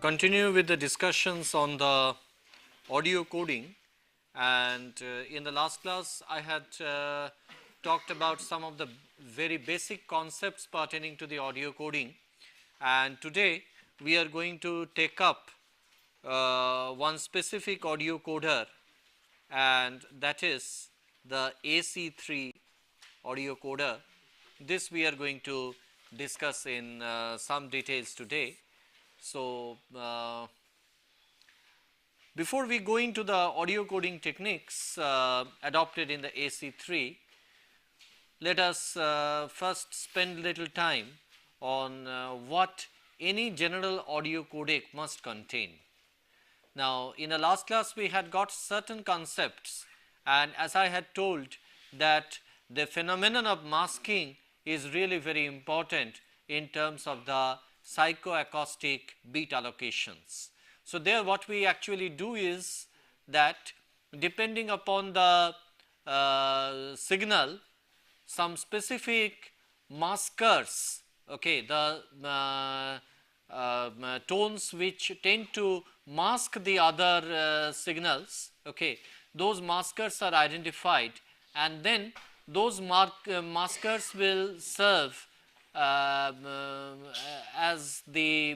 continue with the discussions on the audio coding, and in the last class I had talked about some of the very basic concepts pertaining to the audio coding, and today we are going to take up one specific audio coder, and that is the AC3 audio coder. This we are going to discuss in some details today. So, before we go into the audio coding techniques adopted in the AC3, let us first spend little time on what any general audio codec must contain. Now, in the last class we had got certain concepts, and as I had told that the phenomenon of masking is really very important in terms of the psychoacoustic beat allocations. So, there what we actually do is that depending upon the signal, some specific maskers, okay, the tones which tend to mask the other signals, okay, those maskers are identified, and then those maskers will serve as the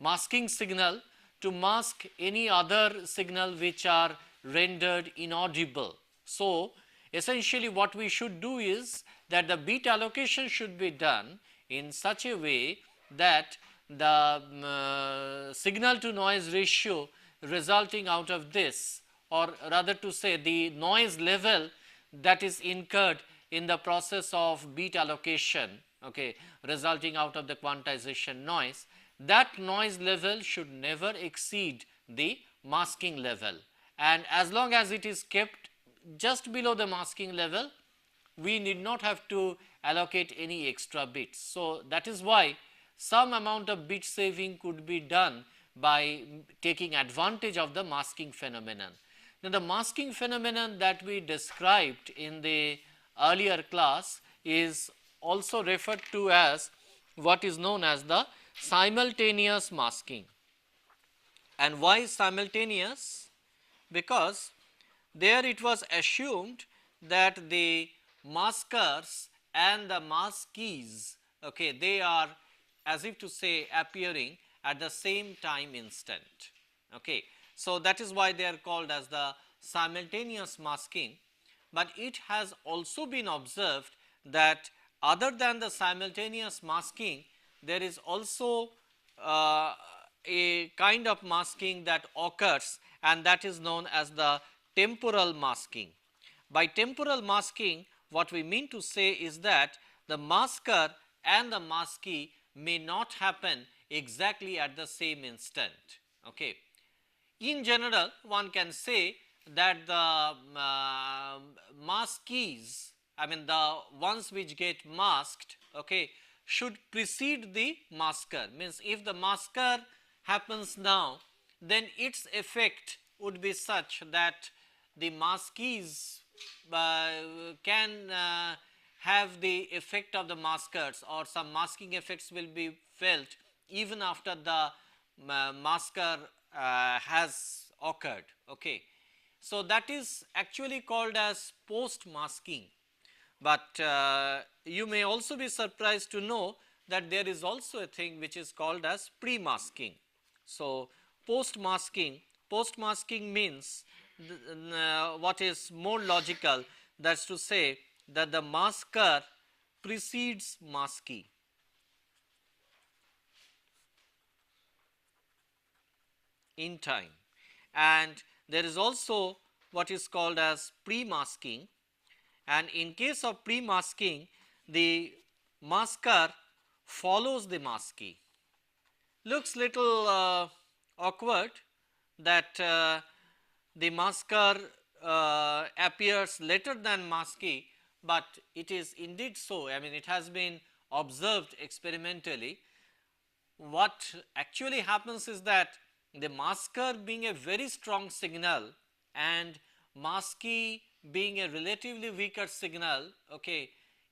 masking signal to mask any other signal which are rendered inaudible. So, essentially what we should do is that the beat allocation should be done in such a way that the signal to noise ratio resulting out of this, or rather to say the noise level that is incurred in the process of beat allocation, okay, resulting out of the quantization noise, that noise level should never exceed the masking level, and as long as it is kept just below the masking level, we need not have to allocate any extra bits. So, that is why some amount of bit saving could be done by taking advantage of the masking phenomenon. Now, the masking phenomenon that we described in the earlier class is also referred to as what is known as the simultaneous masking. And why simultaneous? Because there it was assumed that the maskers and the maskees, okay, they are as if to say appearing at the same time instant. Okay. So, that is why they are called as the simultaneous masking, but it has also been observed that other than the simultaneous masking, there is also a kind of masking that occurs, and that is known as the temporal masking. By temporal masking, what we mean to say is that the masker and the maskee may not happen exactly at the same instant. Okay. In general, one can say that the maskees, I mean the ones which get masked, okay, should precede the masker. Means if the masker happens now, then its effect would be such that the maskees can have the effect of the maskers, or some masking effects will be felt even after the masker has occurred. Okay. So, that is actually called as post masking, but you may also be surprised to know that there is also a thing which is called as pre masking. So, post masking means what is more logical, that is to say that the masker precedes maskee. In time, and there is also what is called as pre-masking, and in case of pre-masking, the masker follows the maskee. Looks little awkward that the masker appears later than maskee, but it is indeed so. I mean, it has been observed experimentally. What actually happens is that the masker being a very strong signal and maskee being a relatively weaker signal, okay,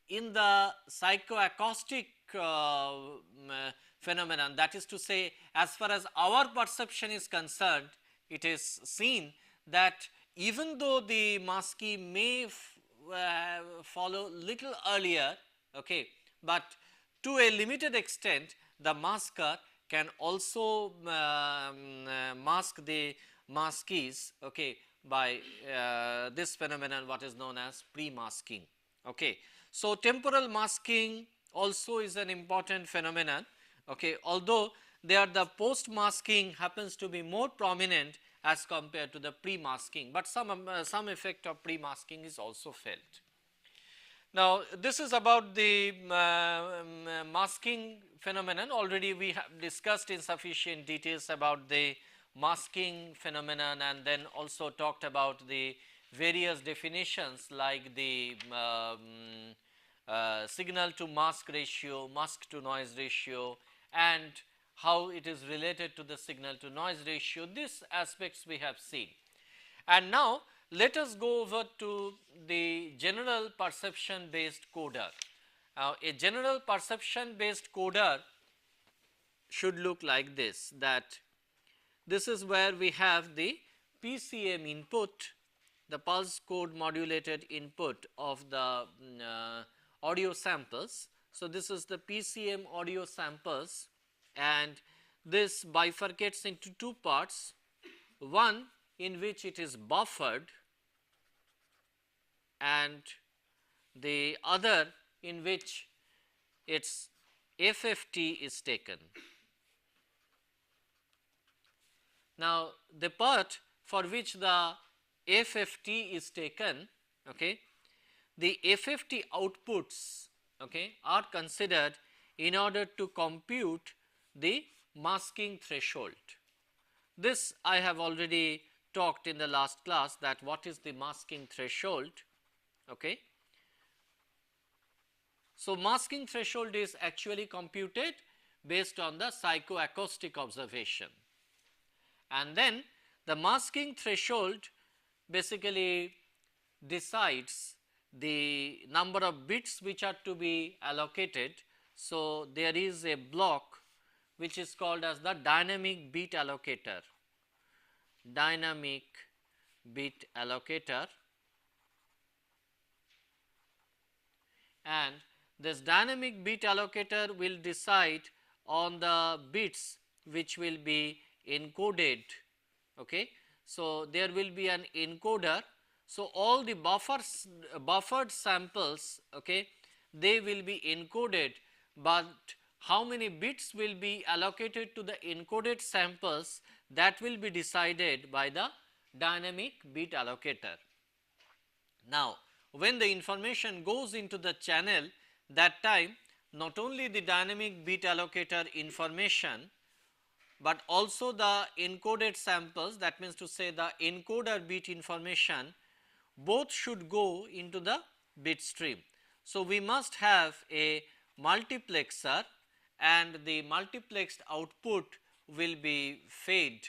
in the psychoacoustic phenomenon, that is to say, as far as our perception is concerned, it is seen that even though the maski may follow little earlier, okay, but to a limited extent the masker can also mask the maskies, okay, by this phenomenon what is known as pre-masking. Okay. So, temporal masking also is an important phenomenon, okay, although there the post masking happens to be more prominent as compared to the pre-masking, but some effect of pre-masking is also felt. Now, this is about the masking phenomenon. Already we have discussed in sufficient details about the masking phenomenon, and then also talked about the various definitions like the signal to mask ratio, mask to noise ratio, and how it is related to the signal to noise ratio. These aspects we have seen. And now, let us go over to the general perception based coder. Now, a general perception based coder should look like this, that this is where we have the PCM input, the pulse code modulated input of the audio samples. So, this is the PCM audio samples, and this bifurcates into two parts, one in which it is buffered and the other in which its FFT is taken. Now, the part for which the FFT is taken, okay, the FFT outputs, okay, are considered in order to compute the masking threshold. This I have already talked in the last class, that what is the masking threshold. Okay. So, masking threshold is actually computed based on the psychoacoustic observation, and then the masking threshold basically decides the number of bits which are to be allocated. So, there is a block which is called as the dynamic bit allocator, and this dynamic bit allocator will decide on the bits which will be encoded. Okay. So, there will be an encoder. So, all the buffered samples, okay, they will be encoded, but how many bits will be allocated to the encoded samples, that will be decided by the dynamic bit allocator. Now, when the information goes into the channel, that time not only the dynamic bit allocator information, but also the encoded samples, that means to say the encoder bit information, both should go into the bit stream. So, we must have a multiplexer, and the multiplexed output will be fed,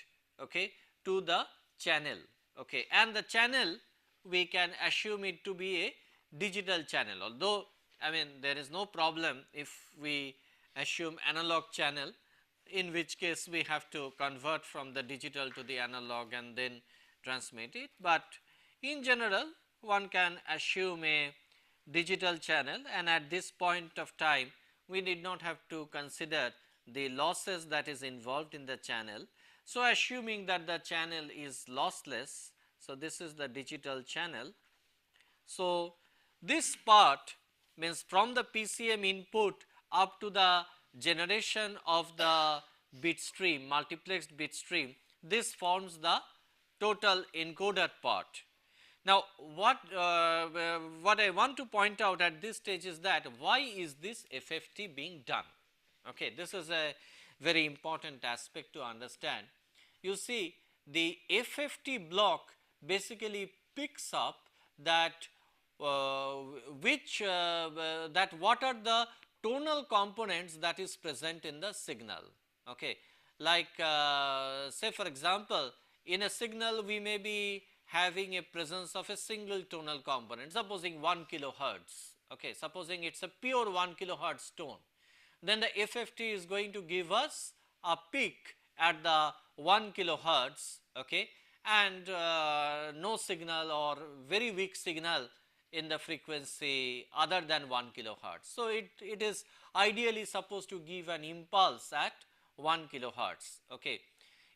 okay, to the channel, okay, and the channel we can assume it to be a digital channel, although I mean there is no problem if we assume analog channel, in which case we have to convert from the digital to the analog and then transmit it, but in general one can assume a digital channel, and at this point of time we need not have to consider the losses that is involved in the channel. So, assuming that the channel is lossless, so this is the digital channel. So, this part means from the PCM input up to the generation of the bit stream, multiplexed bit stream, this forms the total encoder part. Now, what I want to point out at this stage is that why is this FFT being done? Okay, this is a very important aspect to understand. You see, the FFT block basically picks up that that what are the tonal components that is present in the signal. Okay, like say for example, in a signal we may be having a presence of a single tonal component, supposing 1 kilohertz. okay, supposing it is a pure 1 kilohertz tone, then the FFT is going to give us a peak at the 1 kilohertz, okay, and no signal or very weak signal in the frequency other than 1 kilohertz. So, it is ideally supposed to give an impulse at 1 kilohertz. Okay.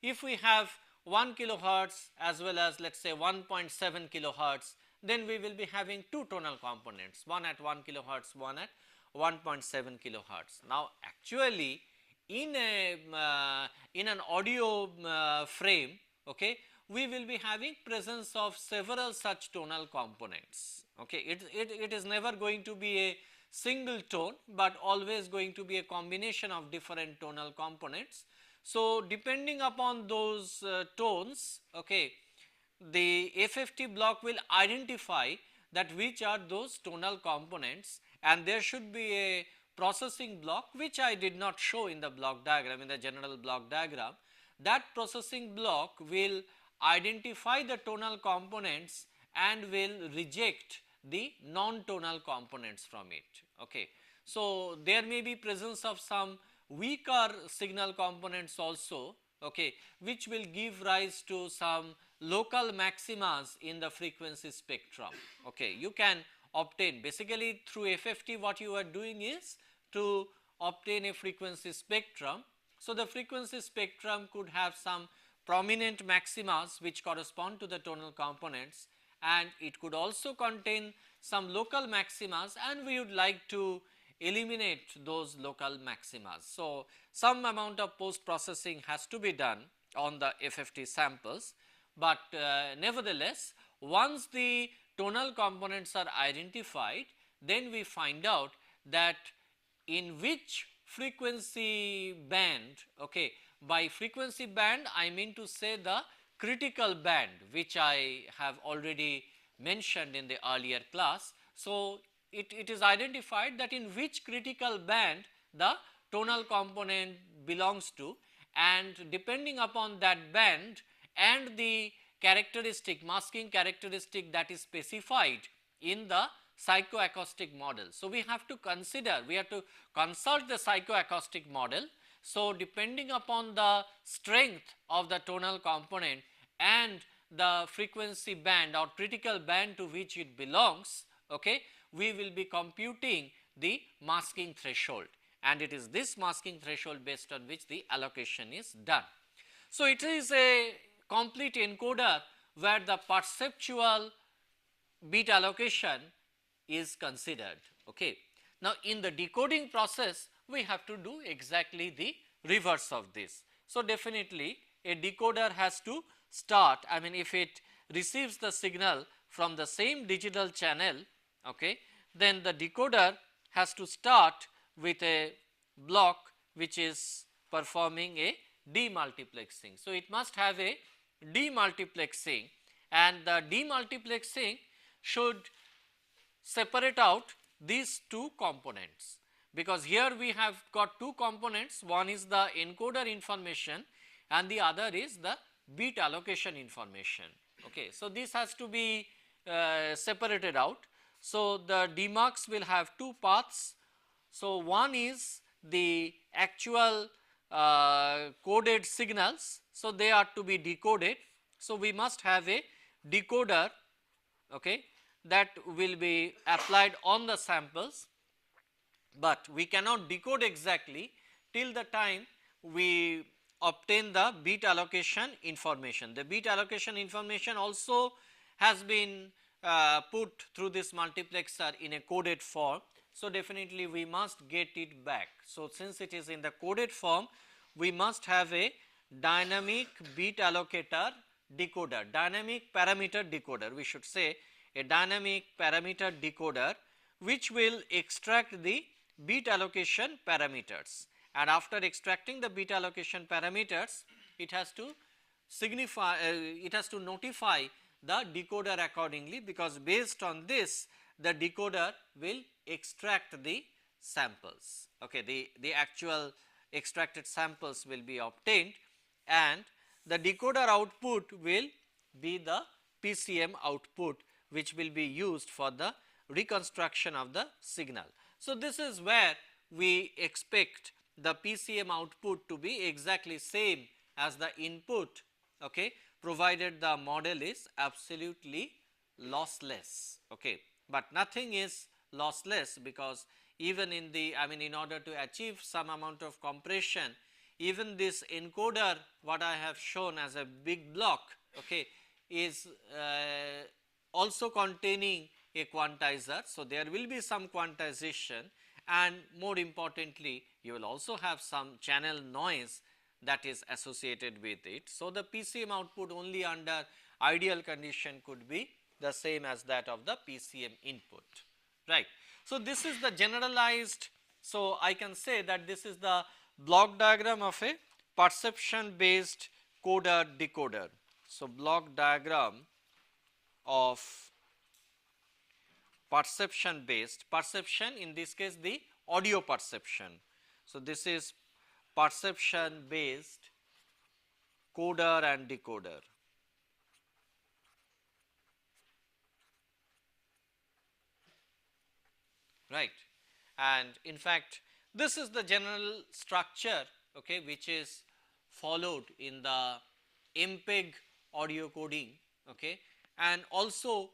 If we have 1 kilohertz as well as let us say 1.7 kilohertz, then we will be having two tonal components, one at 1 kilohertz, one at 1.7 kilohertz. Now, actually in an audio frame, okay, we will be having presence of several such tonal components. Okay. It is never going to be a single tone, but always going to be a combination of different tonal components. So, depending upon those tones, okay, the FFT block will identify that which are those tonal components, and there should be a processing block which I did not show in the block diagram, in the general block diagram. That processing block will identify the tonal components and will reject the non-tonal components from it. Okay. So, there may be presence of some weaker signal components also, okay, which will give rise to some local maximas in the frequency spectrum. Okay. You can obtain basically through FFT, what you are doing is to obtain a frequency spectrum. So, the frequency spectrum could have some prominent maximas which correspond to the tonal components, and it could also contain some local maximas, and we would like to eliminate those local maximas. So, some amount of post processing has to be done on the FFT samples, but nevertheless once the tonal components are identified, then we find out that in which frequency band, okay, by frequency band I mean to say the critical band which I have already mentioned in the earlier class. So, it is identified that in which critical band the tonal component belongs to, and depending upon that band and the characteristic, masking characteristic that is specified in the psychoacoustic model. So, we have to consider, we have to consult the psychoacoustic model. So, depending upon the strength of the tonal component and the frequency band or critical band to which it belongs, okay, we will be computing the masking threshold, and it is this masking threshold based on which the allocation is done. So, it is a complete encoder where the perceptual bit allocation is considered. Okay. Now, in the decoding process we have to do exactly the reverse of this. So, definitely a decoder has to start, I mean if it receives the signal from the same digital channel, okay, then the decoder has to start with a block which is performing a demultiplexing. So, it must have a demultiplexing, and the demultiplexing should separate out these two components, because here we have got two components, one is the encoder information and the other is the bit allocation information. Okay. So, this has to be separated out. So, the demux will have two paths. So, one is the actual coded signals. So, they are to be decoded. So, we must have a decoder, okay, that will be applied on the samples, but we cannot decode exactly till the time we obtain the bit allocation information. The bit allocation information also has been put through this multiplexer in a coded form. So, definitely we must get it back. So, since it is in the coded form, we must have a dynamic bit allocator decoder, dynamic parameter decoder, we should say a dynamic parameter decoder, which will extract the bit allocation parameters, and after extracting the bit allocation parameters, it has to signify, it has to notify the decoder accordingly, because based on this the decoder will extract the samples. Okay, the actual extracted samples will be obtained, and the decoder output will be the PCM output, which will be used for the reconstruction of the signal. So, this is where we expect the PCM output to be exactly same as the input, okay, provided the model is absolutely lossless. Okay. But nothing is lossless, because even in the, I mean, in order to achieve some amount of compression, even this encoder what I have shown as a big block, okay, is also containing a quantizer. So, there will be some quantization, and more importantly you will also have some channel noise that is associated with it. So, the PCM output only under ideal condition could be the same as that of the PCM input, right. So, this is the generalized. So, I can say that this is the block diagram of a perception based coder decoder. So, block diagram of perception based, perception in this case the audio perception. So, this is perception based coder and decoder. Right. And in fact, this is the general structure, okay, which is followed in the MPEG audio coding, okay, and also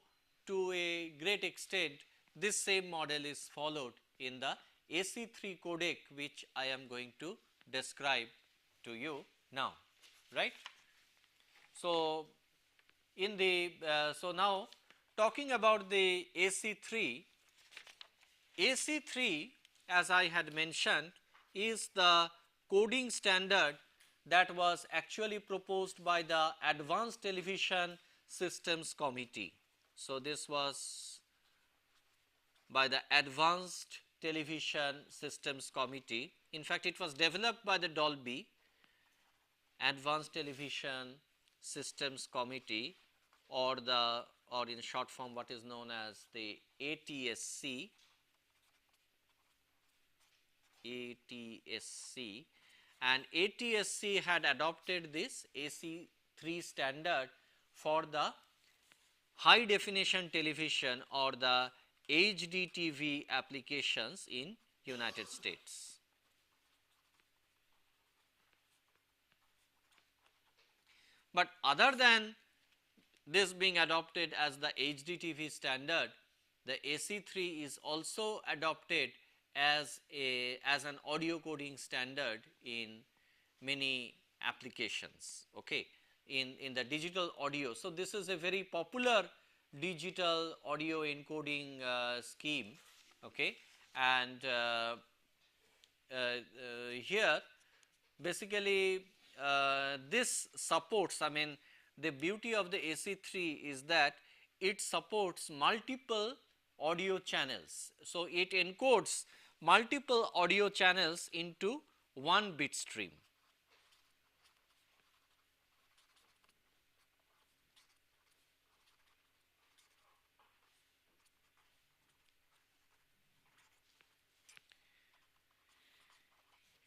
to a great extent this same model is followed in the AC3 codec, which I am going to describe to you now, right. So, in the so now talking about the AC3, AC3 as I had mentioned is the coding standard that was actually proposed by the Advanced Television Systems Committee. So, this was by the Advanced Television Systems Committee. In fact, it was developed by the Dolby Advanced Television Systems Committee, or the, or in short form what is known as the ATSC. ATSC, and ATSC had adopted this AC3 standard for the high definition television or the HDTV applications in United States. But other than this being adopted as the HDTV standard, the AC3 is also adopted as an audio coding standard in many applications, okay, in the digital audio. So, this is a very popular digital audio encoding scheme, okay, and here basically this supports, I mean, the beauty of the AC3 is that it supports multiple audio channels. So, it encodes multiple audio channels into one bit stream.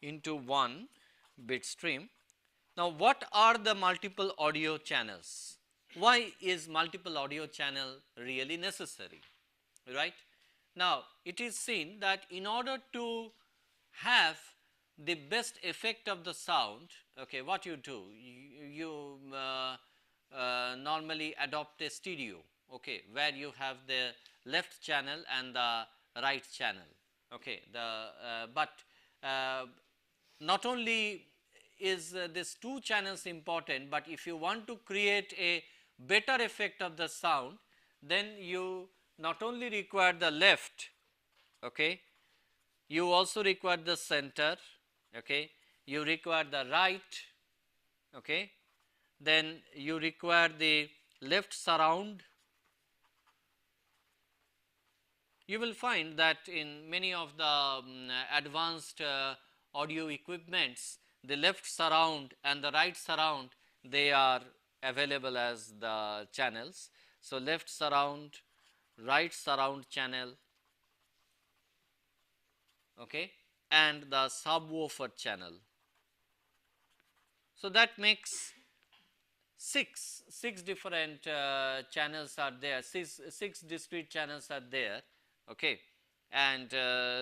Into one bit stream. Now, what are the multiple audio channels? Why is multiple audio channel really necessary, right? Now, it is seen that in order to have the best effect of the sound, okay, what you do, you normally adopt a stereo, okay, where you have the left channel and the right channel, okay. But not only is this two channels important, but if you want to create a better effect of the sound, then you not only require the left, okay, you also require the center, okay, you require the right, okay, then you require the left surround. You will find that in many of the advanced audio equipments, the left surround and the right surround, they are available as the channels. So, left surround, right surround channel, okay, and the subwoofer channel. So, that makes six different channels are there, six discrete channels are there, okay, and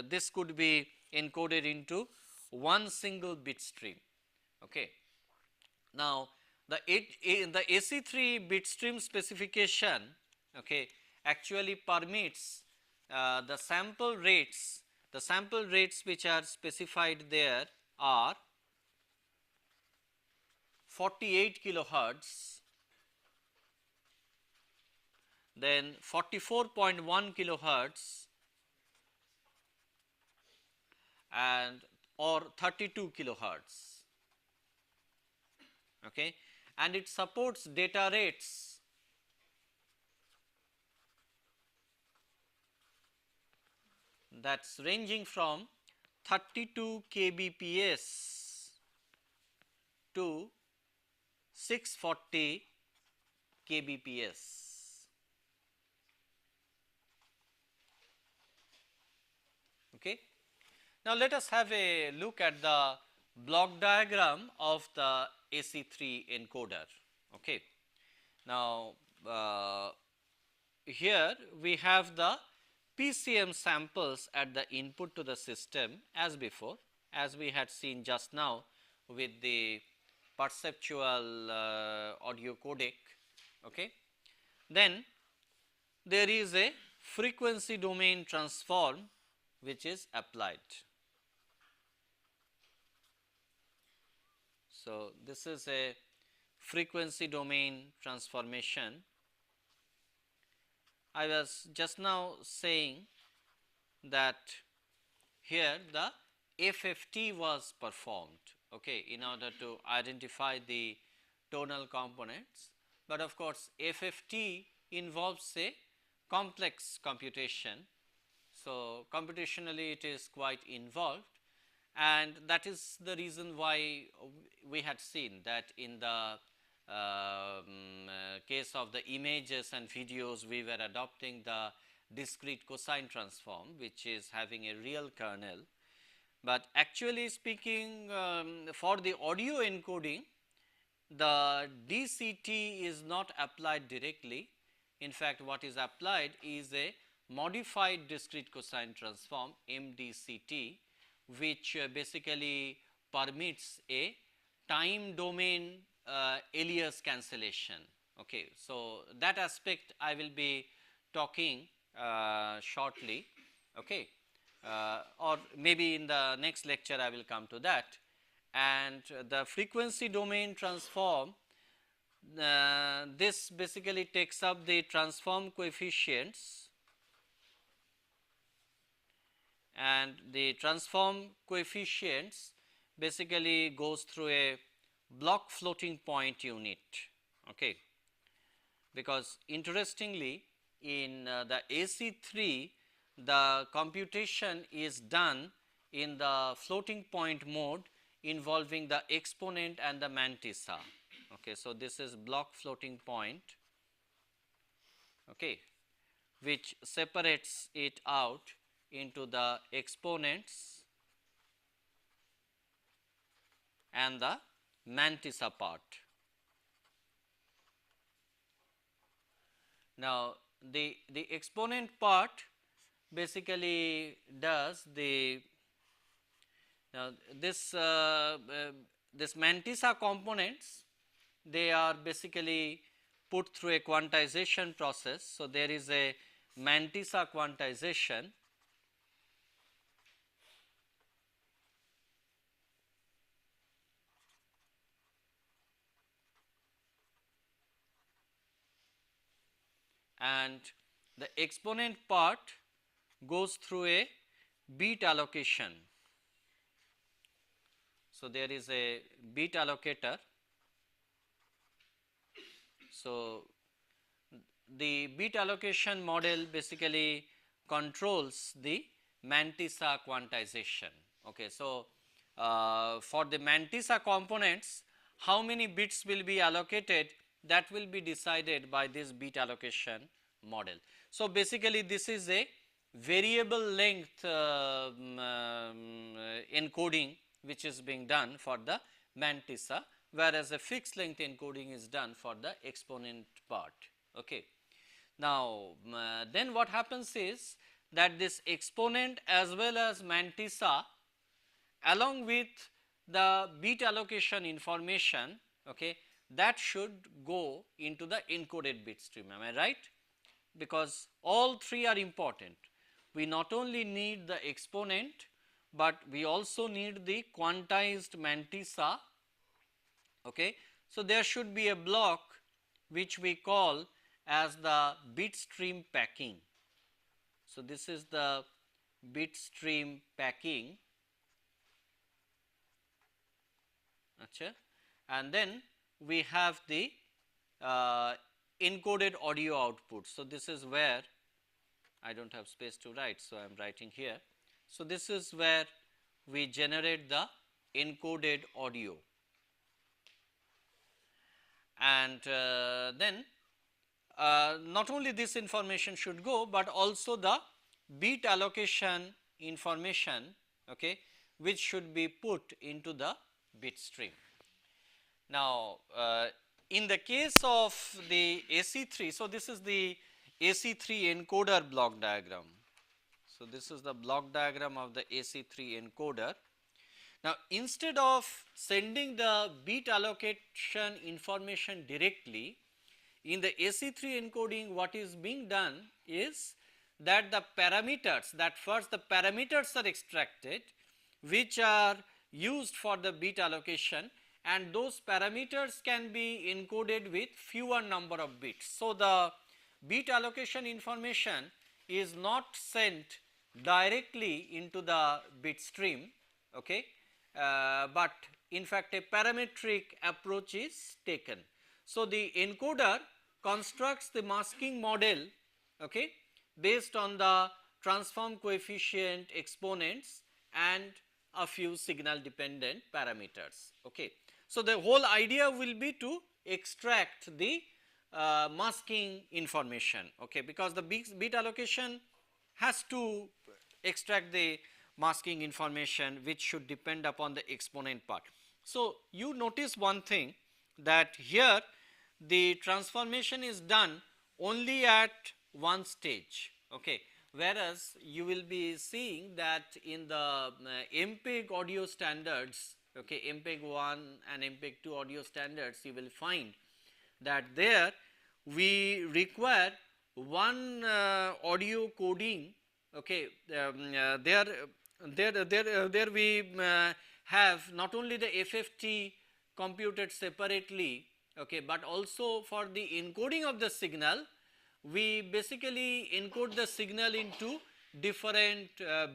this could be encoded into one single bit stream. Okay. Now, the AC3 bit stream specification, okay, actually permits the sample rates. The sample rates which are specified there are 48 kilohertz, then 44.1 kilohertz, and or 32 kilohertz, okay, and it supports data rates that's ranging from 32 kbps to 640 kbps. Okay. Now, let us have a look at the block diagram of the AC3 encoder. Okay. Now, here we have the PCM samples at the input to the system as before, as we had seen just now with the perceptual audio codec. Okay. Then there is a frequency domain transform which is applied. So, this is a frequency domain transformation. I was just now saying that here the FFT was performed, okay, in order to identify the tonal components, but of course, FFT involves a complex computation. So, computationally it is quite involved, and that is the reason why we had seen that in the case of the images and videos, we were adopting the discrete cosine transform, which is having a real kernel. But actually speaking, for the audio encoding, the DCT is not applied directly. In fact, what is applied is a modified discrete cosine transform, MDCT, which basically permits a time domain alias cancellation. Okay. So, that aspect I will be talking shortly, okay, or maybe in the next lecture I will come to that. And the frequency domain transform, this basically takes up the transform coefficients, and the transform coefficients basically goes through a block floating point unit, okay, because interestingly in the AC3 the computation is done in the floating point mode involving the exponent and the mantissa. Okay, so, this is block floating point, okay, which separates it out into the exponents and the mantissa part. Now, the exponent part basically does the this mantissa components, they are basically put through a quantization process. So, there is a mantissa quantization, and the exponent part goes through a bit allocation. So, there is a bit allocator. So, the bit allocation model basically controls the mantissa quantization. Okay. So, for the mantissa components, how many bits will be allocated, that will be decided by this bit allocation model. So, basically this is a variable length encoding which is being done for the mantissa, whereas a fixed length encoding is done for the exponent part. Okay. Now, then what happens is that this exponent as well as mantissa along with the bit allocation information, okay, that should go into the encoded bit stream. Am I right? Because all three are important. We not only need the exponent, but we also need the quantized mantissa. Okay. So, there should be a block which we call as the bit stream packing. So, this is the bit stream packing. Achha. And then we have the encoded audio output. So, this is where I do not have space to write. So, I am writing here. So, this is where we generate the encoded audio, and then not only this information should go, but also the bit allocation information, okay, which should be put into the bit stream. Now, in the case of the AC3, so this is the AC3 encoder block diagram. So, this is the block diagram of the AC3 encoder. Now, instead of sending the bit allocation information directly, in the AC3 encoding what is being done is that the parameters, that first the parameters are extracted which are used for the bit allocation, and those parameters can be encoded with fewer number of bits. So, the bit allocation information is not sent directly into the bit stream, okay, but in fact a parametric approach is taken. So, the encoder constructs the masking model, okay, based on the transform coefficient exponents and a few signal dependent parameters. Okay. So, the whole idea will be to extract the masking information, okay, because the bit allocation has to extract the masking information which should depend upon the exponent part. So, you notice one thing, that here the transformation is done only at one stage, okay, whereas you will be seeing that in the MPEG audio standards, okay, MPEG 1 and MPEG 2 audio standards, you will find that there we require one audio coding, okay, there we have not only the FFT computed separately, okay, but also for the encoding of the signal, we basically encode the signal into different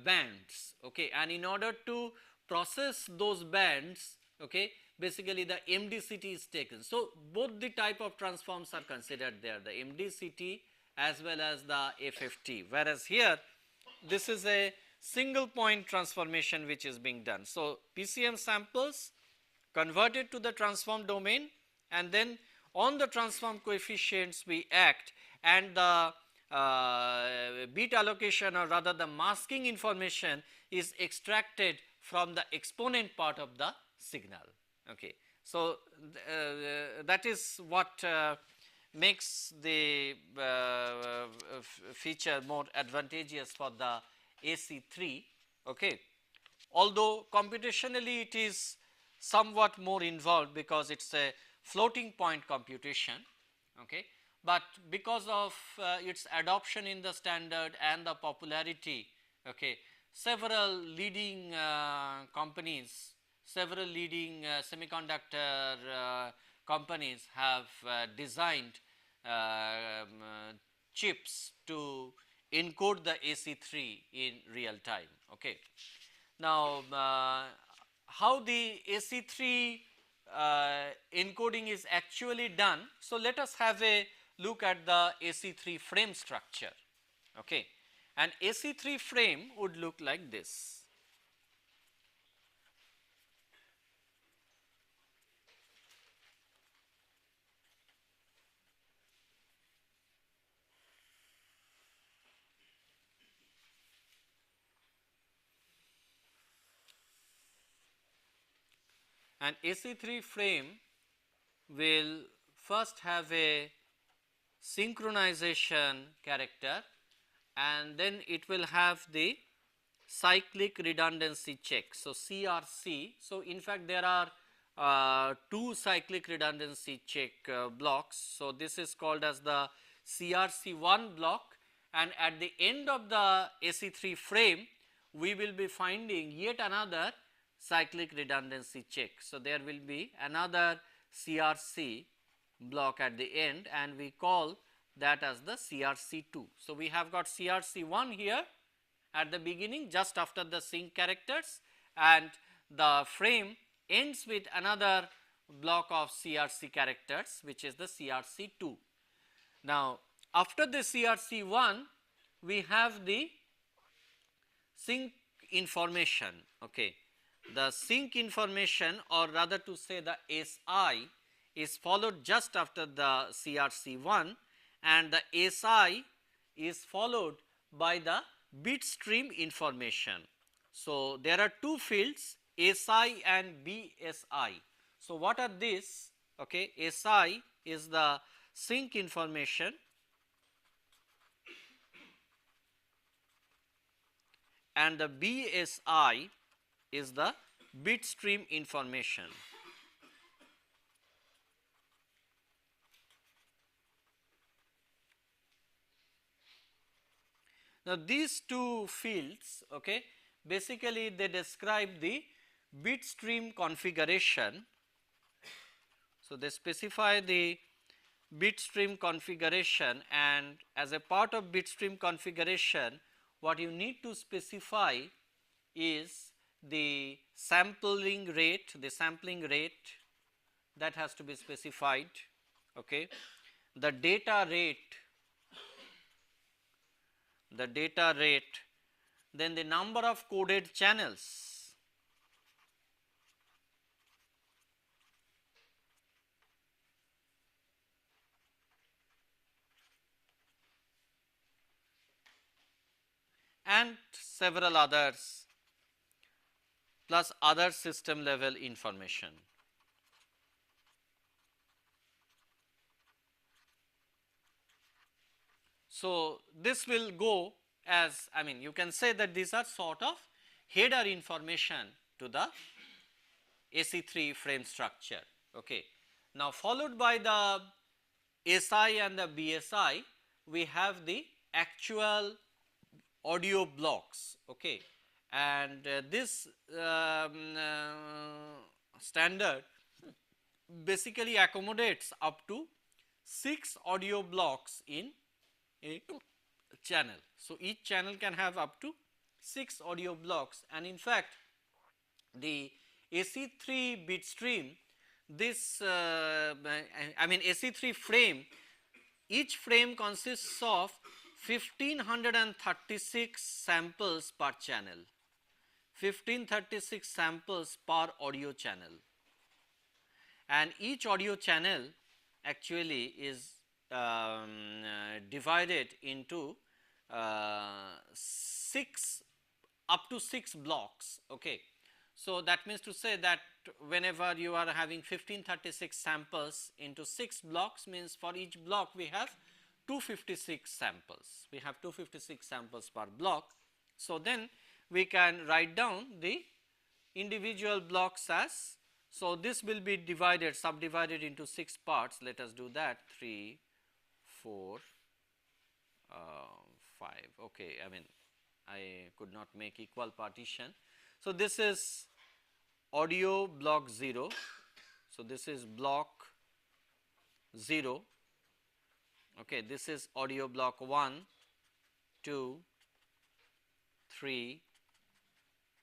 bands, okay, and in order to process those bands, okay, basically the MDCT is taken. So, both the type of transforms are considered there, the MDCT as well as the FFT, whereas here this is a single point transformation which is being done. So, PCM samples converted to the transform domain, and then on the transform coefficients we act, and the bit allocation, or rather the masking information, is extracted from the exponent part of the signal. Okay. So, that is what makes the feature more advantageous for the AC3. Okay. Although computationally it is somewhat more involved because it is a floating point computation, okay, but because of its adoption in the standard and the popularity, okay, several leading companies, several leading semiconductor companies have designed chips to encode the AC3 in real time. Okay. Now, how the AC3 encoding is actually done. So, let us have a look at the AC3 frame structure, okay. And AC3 frame would look like this. And AC3 frame will first have a synchronization character, and then it will have the cyclic redundancy check. So, CRC. So, in fact, there are two cyclic redundancy check blocks. So, this is called as the CRC1 block, and at the end of the AC3 frame we will be finding yet another cyclic redundancy check. So, there will be another CRC block at the end, and we call that as the CRC2. So, we have got CRC1 here at the beginning just after the sync characters, and the frame ends with another block of CRC characters, which is the CRC2. Now, after the CRC1 we have the sync information. Okay. The sync information, or rather to say the SI, is followed just after the CRC1, and the SI is followed by the bit stream information. So, there are two fields, SI and BSI. So, what are these? Okay, SI is the sync information, and the BSI is the bit stream information. Now, these two fields, okay, basically they describe the bit stream configuration. So, they specify the bit stream configuration, and as a part of bit stream configuration what you need to specify is the sampling rate, that has to be specified, okay. The data rate, then the number of coded channels, and several others, plus other system level information. So, this will go as, I mean, you can say that these are sort of header information to the AC3 frame structure. Okay. Now, followed by the SI and the BSI, we have the actual audio blocks. Okay. And this standard basically accommodates up to 6 audio blocks in a channel. So, each channel can have up to 6 audio blocks, and in fact, the AC3 bit stream, this I mean AC3 frame, each frame consists of 1536 samples per channel, 1536 samples per audio channel, and each audio channel actually is divided into 6 up to 6 blocks. Okay. So, that means to say that whenever you are having 1536 samples into 6 blocks, means for each block we have 256 samples. We have 256 samples per block. So, then we can write down the individual blocks as, so this will be divided, subdivided into 6 parts. Let us do that, 3, 4, 5. Okay, I mean I could not make equal partition. So, this is audio block 0. So, this is block 0. Okay, this is audio block 1, 2, 3,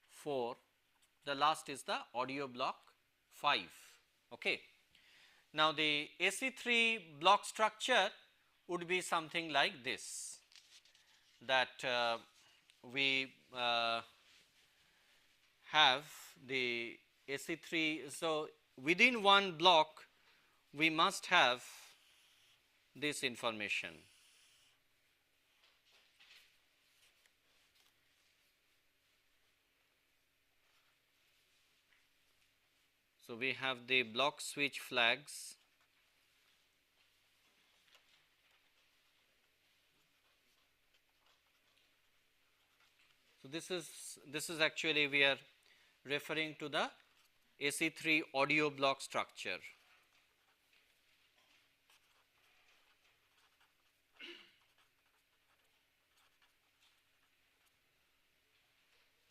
4. The last is the audio block 5. Okay. Now, the AC3 block structure would be something like this, that we have the AC3. So, within one block we must have this information. So, we have the block switch flags, So, this is actually we are referring to the AC3 audio block structure.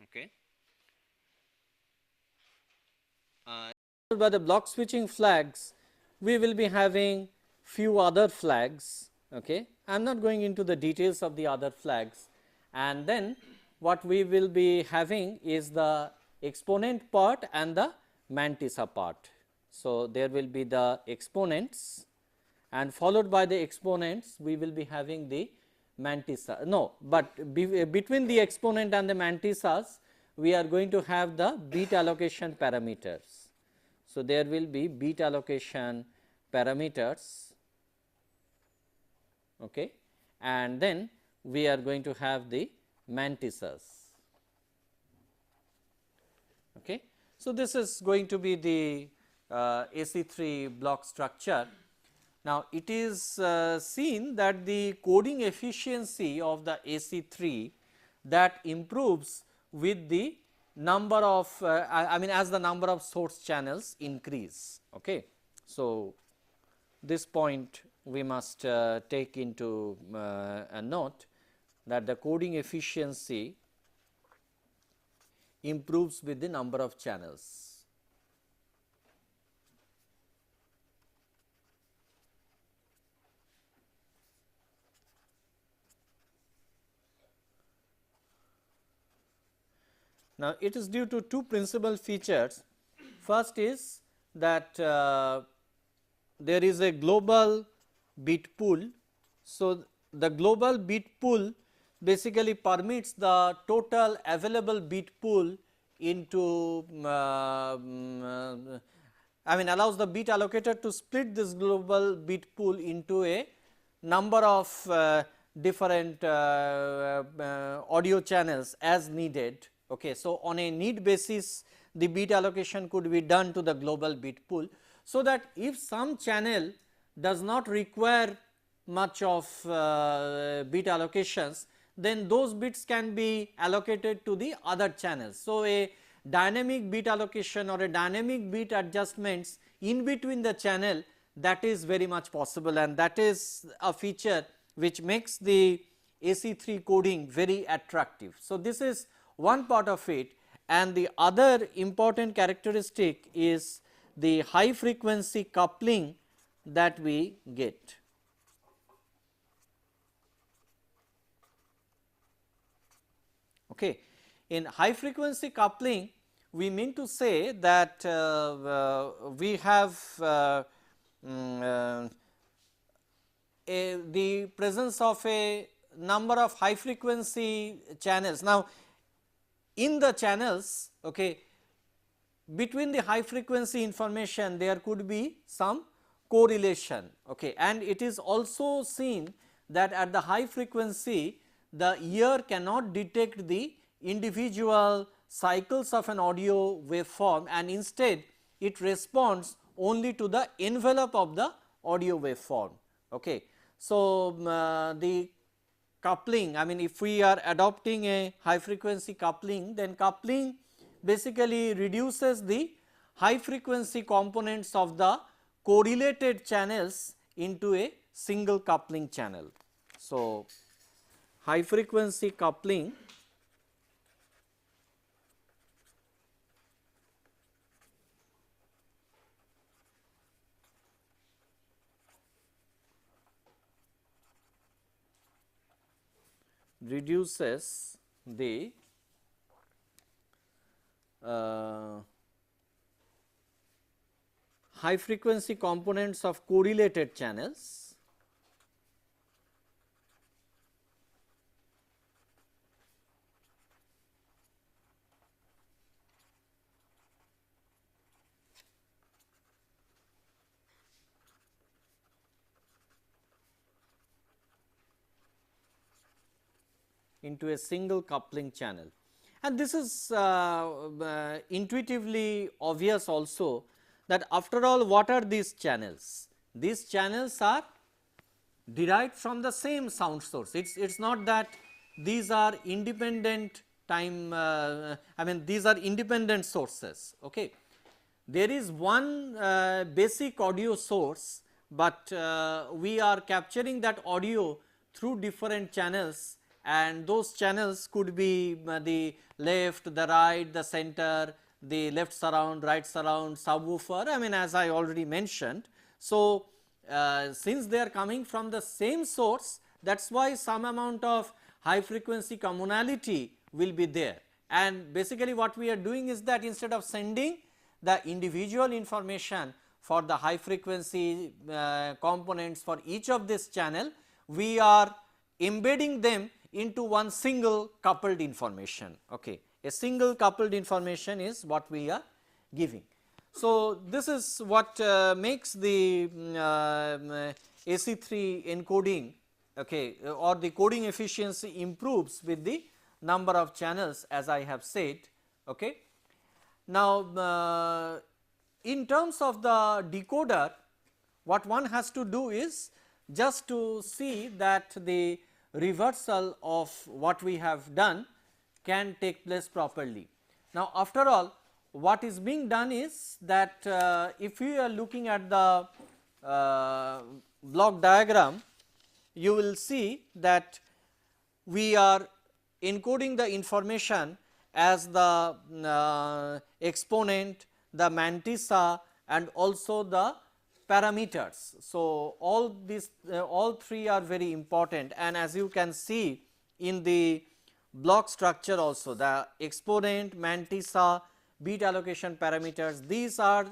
Okay. By the block switching flags, we will be having few other flags. Okay. I am not going into the details of the other flags, and then what we will be having is the exponent part and the mantissa part. So, there will be the exponents, and followed by the exponents we will be having the mantissa. No, but between the exponent and the mantissas we are going to have the bit allocation parameters. So, there will be bit allocation parameters, okay, and then we are going to have the mantissas. Okay. So, this is going to be the AC3 block structure. Now, it is seen that the coding efficiency of the AC3 that improves with the number of I mean as the number of source channels increase. Okay. So, this point we must take into a note that the coding efficiency improves with the number of channels. Now, it is due to two principal features. First is that there is a global bit pool. So, the global bit pool basically permits the total available bit pool into I mean allows the bit allocator to split this global bit pool into a number of different audio channels as needed. Okay. So, on a need basis the bit allocation could be done to the global bit pool. So, that if some channel does not require much of bit allocations, then those bits can be allocated to the other channels. So, a dynamic bit allocation or a dynamic bit adjustments in between the channel, that is very much possible, and that is a feature which makes the AC3 coding very attractive. So, this is one part of it, and the other important characteristic is the high frequency coupling that we get. Okay. In high frequency coupling, we mean to say that we have the presence of a number of high frequency channels. Now, in the channels, okay, between the high frequency information there could be some correlation, okay, and it is also seen that at the high frequency the ear cannot detect the individual cycles of an audio waveform, and instead it responds only to the envelope of the audio waveform. Okay. So, the coupling, I mean if we are adopting a high frequency coupling, then coupling basically reduces the high frequency components of the correlated channels into a single coupling channel. So, high frequency coupling reduces the high frequency components of correlated channels into a single coupling channel. And this is intuitively obvious also, that after all what are these channels? These channels are derived from the same sound source. It is not that these are independent time, I mean these are independent sources. Okay. There is one basic audio source, but we are capturing that audio through different channels, and those channels could be the left, the right, the center, the left surround, right surround, subwoofer, I mean as I already mentioned. So, since they are coming from the same source, that is why some amount of high frequency commonality will be there, and basically what we are doing is that instead of sending the individual information for the high frequency components for each of this channel, we are embedding them into one single coupled information. Okay. A single coupled information is what we are giving. So, this is what makes the AC3 encoding, okay, or the coding efficiency improves with the number of channels, as I have said. Okay. Now, in terms of the decoder, what one has to do is just to see that the reversal of what we have done can take place properly. Now, after all, what is being done is that if you are looking at the block diagram, you will see that we are encoding the information as the exponent, the mantissa, and also the parameters. So, all these all three are very important, and as you can see in the block structure also, the exponent, mantissa, bit allocation parameters, these are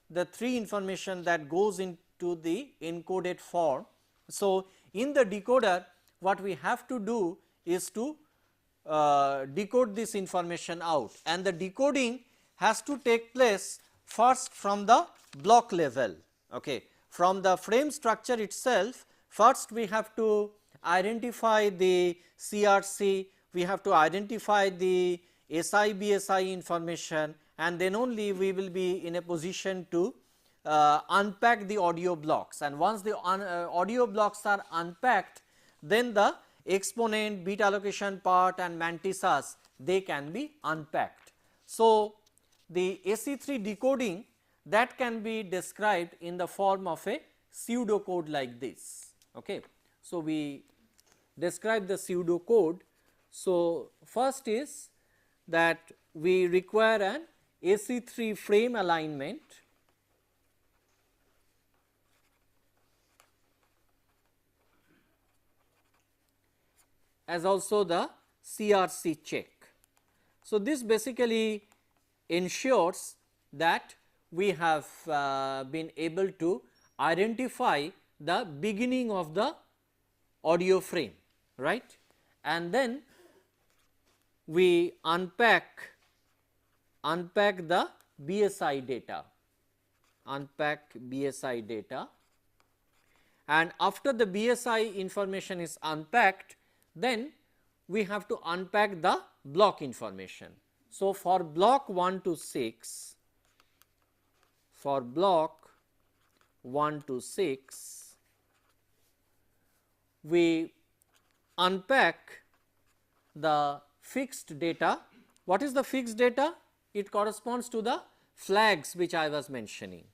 the three information that goes into the encoded form. So, in the decoder what we have to do is to decode this information out, and the decoding has to take place first from the block level. Okay. From the frame structure itself, first we have to identify the CRC, we have to identify the SI BSI information, and then only we will be in a position to unpack the audio blocks, and once the audio blocks are unpacked, then the exponent, bit allocation part and mantissas, they can be unpacked. So, the AC3 decoding, that can be described in the form of a pseudo code like this. Okay. So, we describe the pseudo code. So, first is that we require an AC3 frame alignment, as also the CRC check. So, this basically ensures that we have been able to identify the beginning of the audio frame, right, and then we unpack the BSI data, and after the BSI information is unpacked, then we have to unpack the block information. So, for block 1 to 6, we unpack the fixed data. What is the fixed data? It corresponds to the flags which I was mentioning.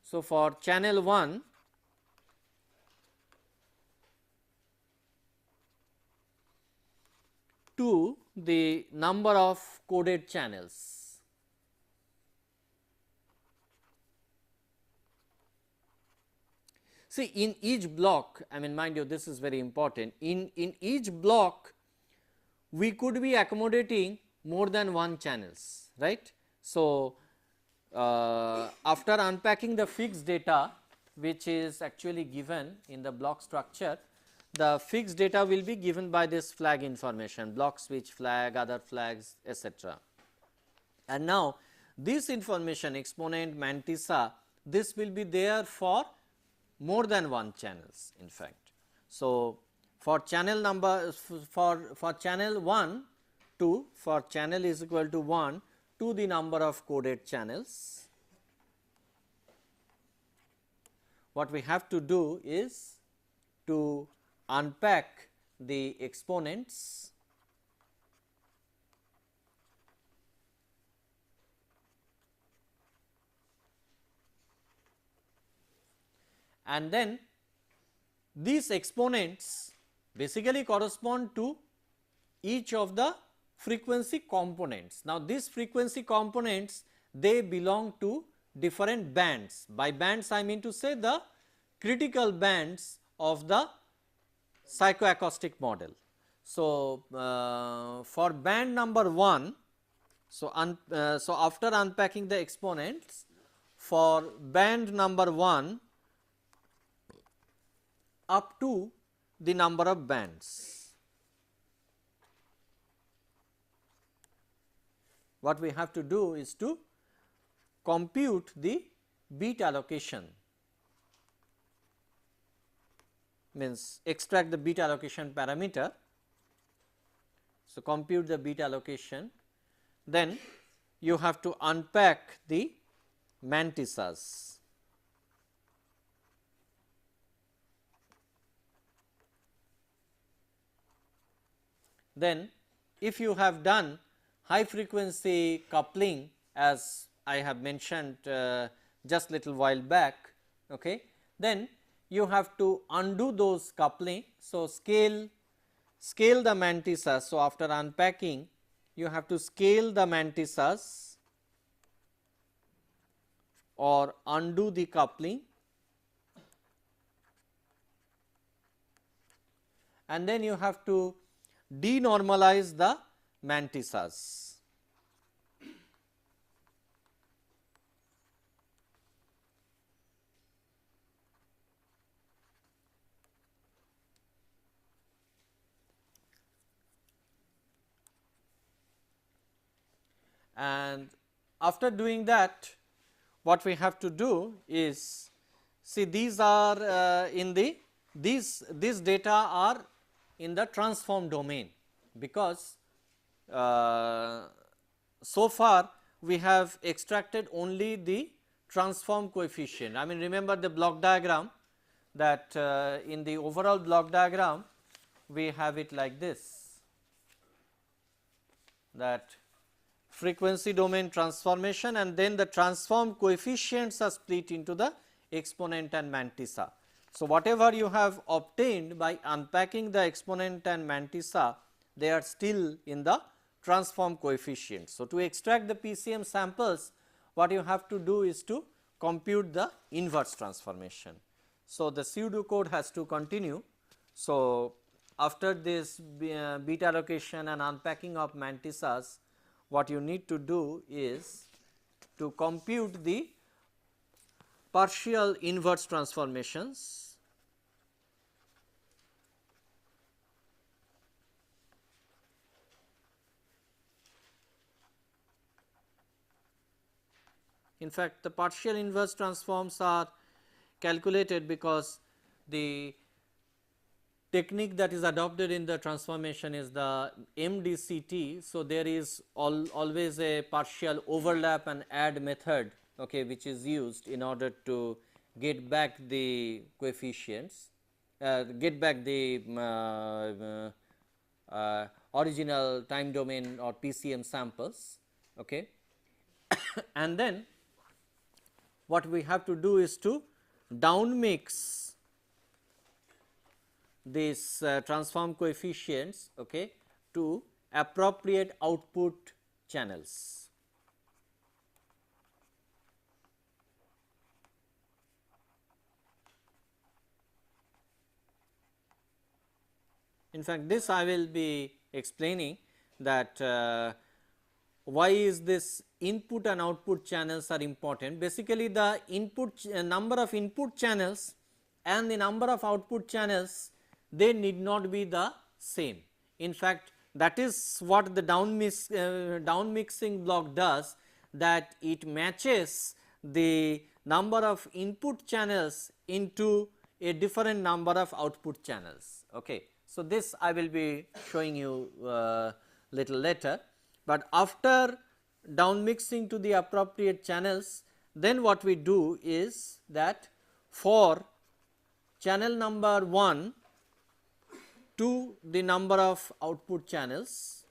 So, for channel 1, to the number of coded channels. See, in each block, I mean mind you, this is very important, in each block we could be accommodating more than one channels, right. So, after unpacking the fixed data, which is actually given in the block structure, the fixed data will be given by this flag information, block switch flag, other flags, etc. And now, this information, exponent, mantissa, this will be there for more than one channels in fact. So, for channel number for channel 1 to, for channel is equal to 1 to the number of coded channels, what we have to do is to unpack the exponents and then these exponents basically correspond to each of the frequency components. Now, these frequency components, they belong to different bands. By bands I mean to say the critical bands of the psychoacoustic model. So, for band number 1, so after unpacking the exponents, for band number 1 up to the number of bands, what we have to do is to compute the beat allocation, means extract the beat allocation parameter. So, compute the beat allocation, then you have to unpack the mantissas. Then if you have done high frequency coupling as I have mentioned just little while back, okay, then you have to undo those coupling. So, scale the mantissas. So, after unpacking you have to scale the mantissas or undo the coupling, and then you have to denormalize the mantissas. And after doing that, what we have to do is, see, these are in the these data are in the transform domain, because so far we have extracted only the transform coefficient. I mean, remember the block diagram, that in the overall block diagram we have it like this, that frequency domain transformation, and then the transform coefficients are split into the exponent and mantissa. So, whatever you have obtained by unpacking the exponent and mantissa, they are still in the transform coefficient. So, to extract the PCM samples, what you have to do is to compute the inverse transformation. So, the pseudo code has to continue. So, after this beat allocation and unpacking of mantissas, what you need to do is to compute the partial inverse transformations. In fact, the partial inverse transforms are calculated because the technique that is adopted in the transformation is the MDCT. So, there is always a partial overlap and add method, okay, which is used in order to get back the coefficients, get back the original time domain or PCM samples, okay. And then what we have to do is to down mix these transform coefficients, okay, to appropriate output channels. In fact, this I will be explaining that why is this input and output channels are important. Basically, the input number of input channels and the number of output channels, they need not be the same. In fact, that is what the down mixing block does, that it matches the number of input channels into a different number of output channels. Okay. So, this I will be showing you little later, but after down mixing to the appropriate channels, then what we do is that for channel number 1 to the number of output channels,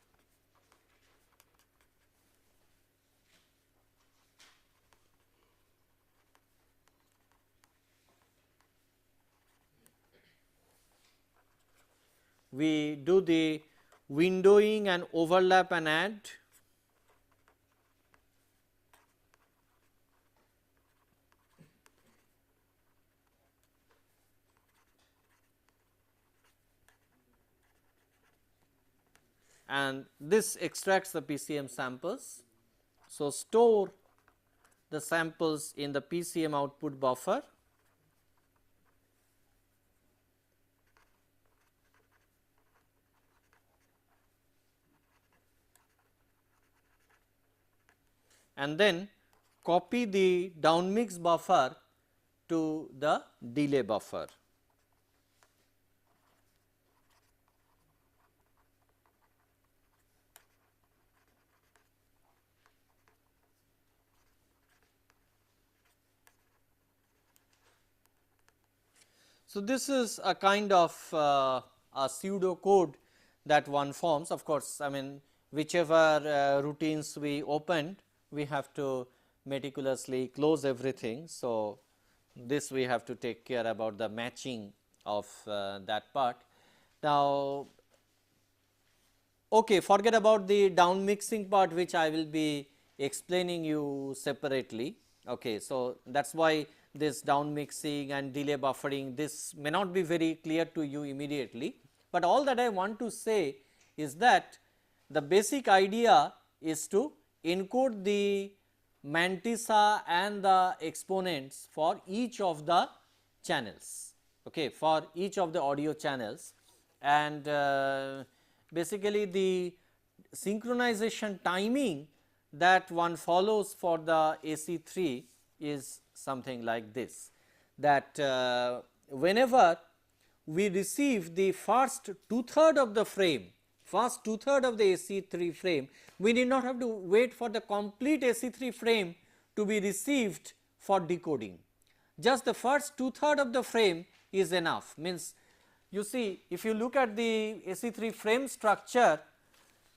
we do the windowing and overlap and add, and this extracts the PCM samples. So, store the samples in the PCM output buffer, and then copy the downmix buffer to the delay buffer. So, this is a kind of a pseudo code that one forms. Of course, I mean whichever routines we opened, we have to meticulously close everything. So, this we have to take care about the matching of that part. Now, okay, forget about the down mixing part, which I will be explaining you separately. Okay, so that is why this down mixing and delay buffering, this may not be very clear to you immediately, but all that I want to say is that the basic idea is to encode the mantissa and the exponents for each of the channels, okay, for each of the audio channels, and basically the synchronization timing that one follows for the AC3 is something like this, that whenever we receive the first 2/3 of the frame, first 2/3 of the AC3 frame, we need not have to wait for the complete AC3 frame to be received for decoding. Just the first 2/3 of the frame is enough. Means you see, if you look at the AC3 frame structure,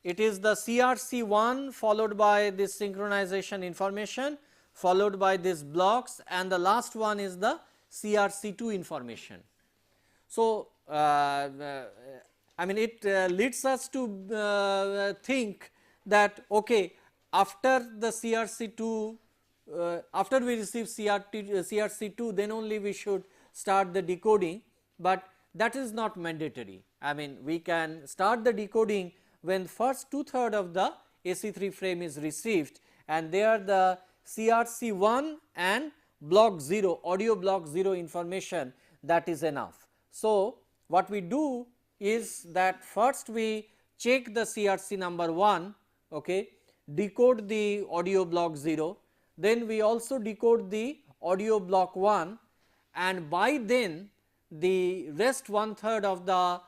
it is the CRC1 followed by this synchronization information, followed by this blocks, and the last one is the CRC2 information. So, I mean it leads us to think that okay, after the CRC2, after we receive CRC2, then only we should start the decoding, but that is not mandatory. I mean we can start the decoding when first 2/3 of the AC3 frame is received, and there the CRC1 and block 0, audio block 0 information, that is enough. So, what we do is that first we check the CRC number 1, okay, decode the audio block 0, then we also decode the audio block 1, and by then the rest 1/3 of the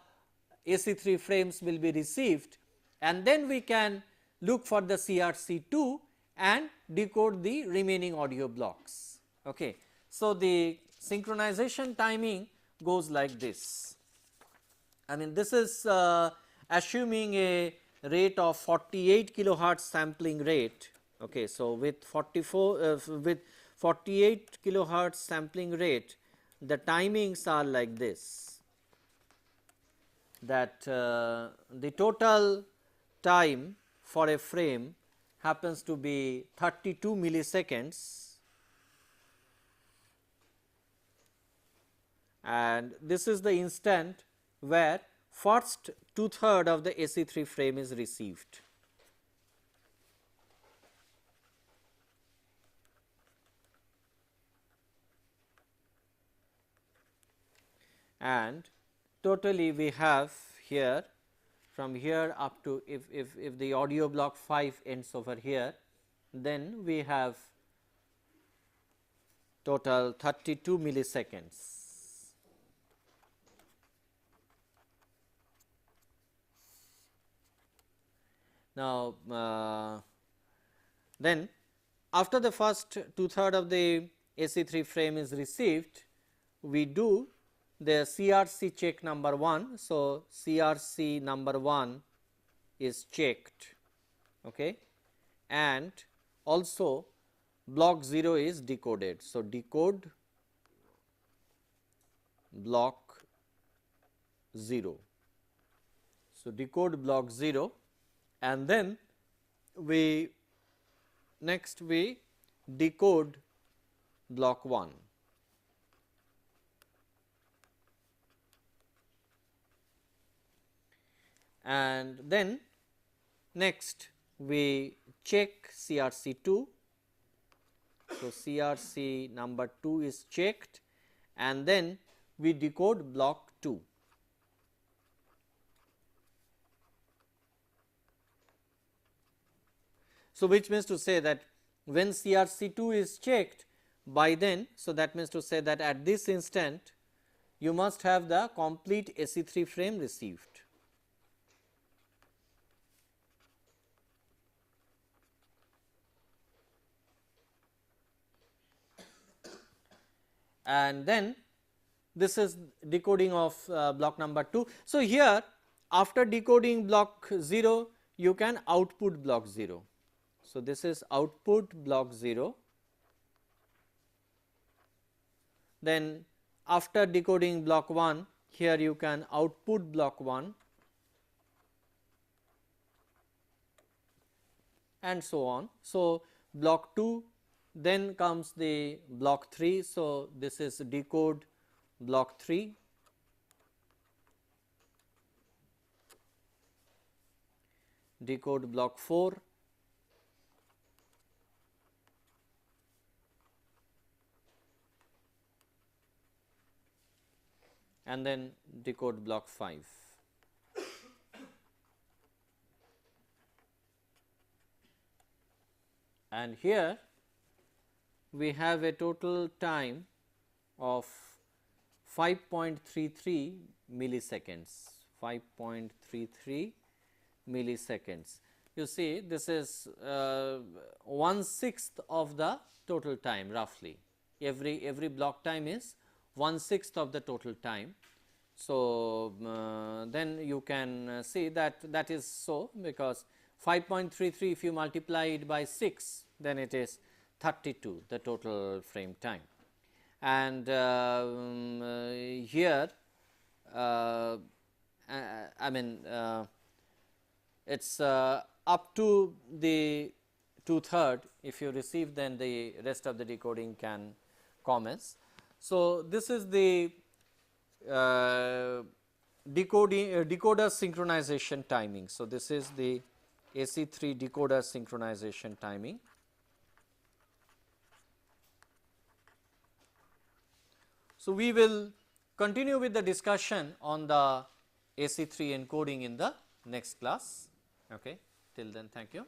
AC3 frames will be received, and then we can look for the CRC2 and decode the remaining audio blocks. Okay. So, the synchronization timing goes like this. I mean this is assuming a rate of 48 kilohertz sampling rate. Okay. So, with 48 kilohertz sampling rate, the timings are like this, that the total time for a frame happens to be 32 milliseconds, and this is the instant where first 2/3 of the AC3 frame is received. And totally we have here, from here up to, if the audio block 5 ends over here, then we have total 32 milliseconds. Now, then after the first 2/3 of the AC3 frame is received, we do the CRC check number 1. So, CRC number 1 is checked, okay, and also block 0 is decoded. So, decode block 0. So, decode block 0 and then we next we decode block 1. And then next we check CRC 2. So, CRC number 2 is checked and then we decode block 2. So, which means to say that when CRC 2 is checked, by then, so that means to say that at this instant you must have the complete AC3 frame received. And then this is decoding of block number 2. So, here after decoding block 0 you can output block 0. So, this is output block 0. Then after decoding block 1 here you can output block 1 and so on. So, block 2, then comes the block 3. So, this is decode block 3, decode block 4, and then decode block 5. And here we have a total time of 5.33 milliseconds, 5.33 milliseconds. You see this is 1/6 of the total time roughly. Every block time is 1/6 of the total time. So, then you can see that that is so, because 5.33 if you multiply it by 6 then it is 32 the total frame time. And here I mean it is up to the 2/3. If you receive, then the rest of the decoding can commence. So, this is the decoder synchronization timing. So, this is the AC3 decoder synchronization timing. So, we will continue with the discussion on the AC3 encoding in the next class. Okay. Till then, thank you.